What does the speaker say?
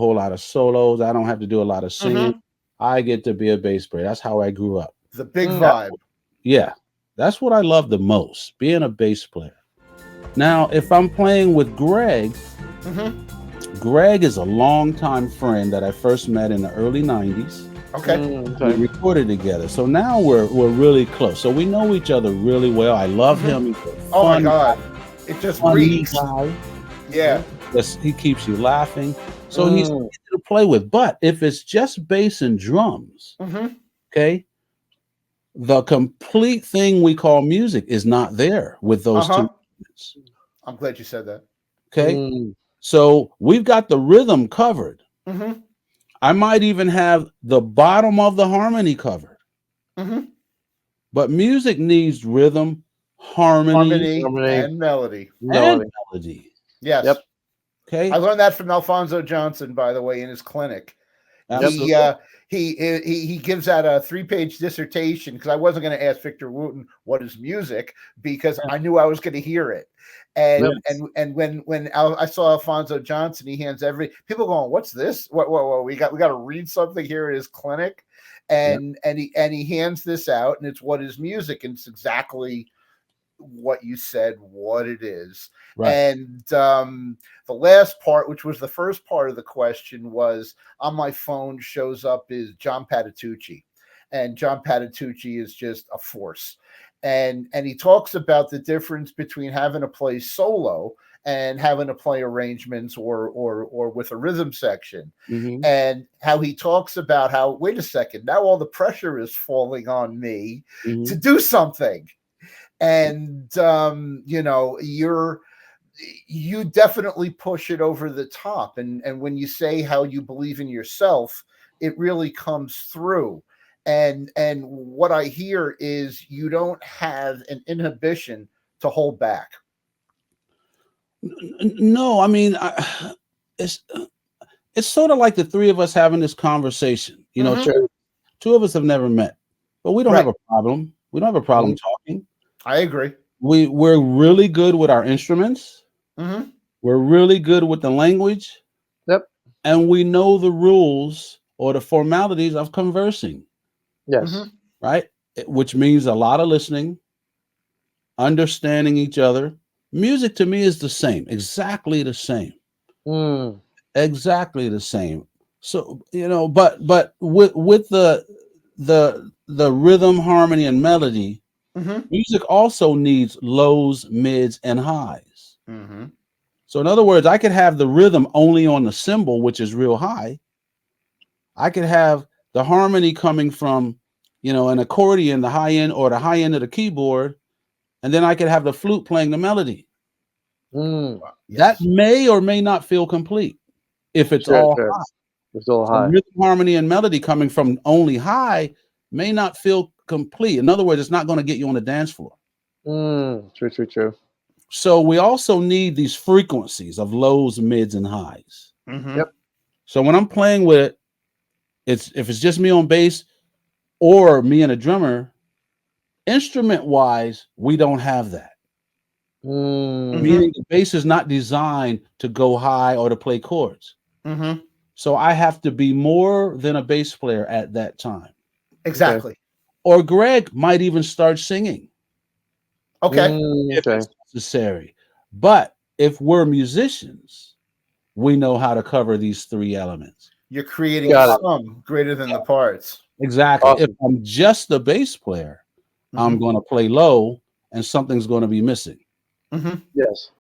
whole lot of solos. I don't have to do a lot of singing. Mm-hmm. I get to be a bass player. That's how I grew up. The big Mm. vibe. Yeah, that's what I love the most, being a bass player. Now, if I'm playing with Greg, Mm-hmm. Greg is a longtime friend that I first met in the early 90s. Okay. We Okay. recorded together. So now we're really close. So we know each other really well. I love him. He's a Oh my fun, God. It just funny reeks. guy. Yeah. He keeps you laughing. So he's Mm. easy to play with. But if it's just bass and drums, Mm-hmm. okay, the complete thing we call music is not there with those Uh-huh. two instruments. I'm glad you said that. Okay. Mm. So we've got the rhythm covered. Mm-hmm. I might even have the bottom of the harmony covered. Mm-hmm. But music needs rhythm, harmony, Harmony Harmony. and melody. and Melody. melody. Yes. Yep. Okay. I learned that from Alfonso Johnson, by the way, in his clinic. Absolutely. He gives out a 3-page dissertation because I wasn't going to ask Victor Wooten what is music because I knew I was going to hear it. And Yes. and when I saw Alfonso Johnson, he hands people going, "What's this? What? We got to read something here at his clinic," and he hands this out, and it's what is music, and it's exactly what you said, what it is. Right. And the last part, which was the first part of the question, was on my phone shows up is John Patitucci, and John Patitucci is just a force. And he talks about the difference between having to play solo and having to play arrangements or with a rhythm section, Mhm. and how he talks about how, wait a second, now all the pressure is falling on me Mhm. to do something. And you definitely push it over the top, and when you say how you believe in yourself, it really comes through. And what I hear is you don't have an inhibition to hold back. No, I mean, it's sort of like the three of us having this conversation. You know, Mhm. Cherry, two of us have never met, but we don't have Right. a problem. We don't have a problem talking. I agree. We're really good with our instruments. Mhm. We're really good with the language, Yep. and we know the rules or the formalities of conversing, Yes. Mhm. right? Which means a lot of listening, understanding each other. Music to me is the same, exactly the same. Mm. Exactly the same. So, but with the rhythm, harmony, and melody, Mhm. music also needs lows, mids, and highs. Mhm. So in other words, I could have the rhythm only on the cymbal, which is real high. I could have the harmony coming from, an accordion, the high end or the high end of the keyboard, and then I could have the flute playing the melody. Mm. That Yes. may or may not feel complete if it's Sure. all Sure. high. It's all So high. rhythm, harmony, and melody coming from only high may not feel complete. In other words, it's not going to get you on the dance floor. Mm. True. True. True. So we also need these frequencies of lows, mids, and highs. Mhm. Yep. So when I'm playing with it, if it's just me on bass or me and a drummer, instrument wise, we don't have that. Mm. Mhm. Meaning the bass is not designed to go high or to play chords. Mhm. So I have to be more than a bass player at that time. Exactly. Or Greg might even start singing Okay. Mm. if Okay. it's necessary. But if we're musicians, we know how to cover these three elements. You're creating Got it. some greater than the parts. Exactly. If Awesome. I'm just a bass player, I'm Mhm. going to play low and something's going to be missing. Mhm. Yes.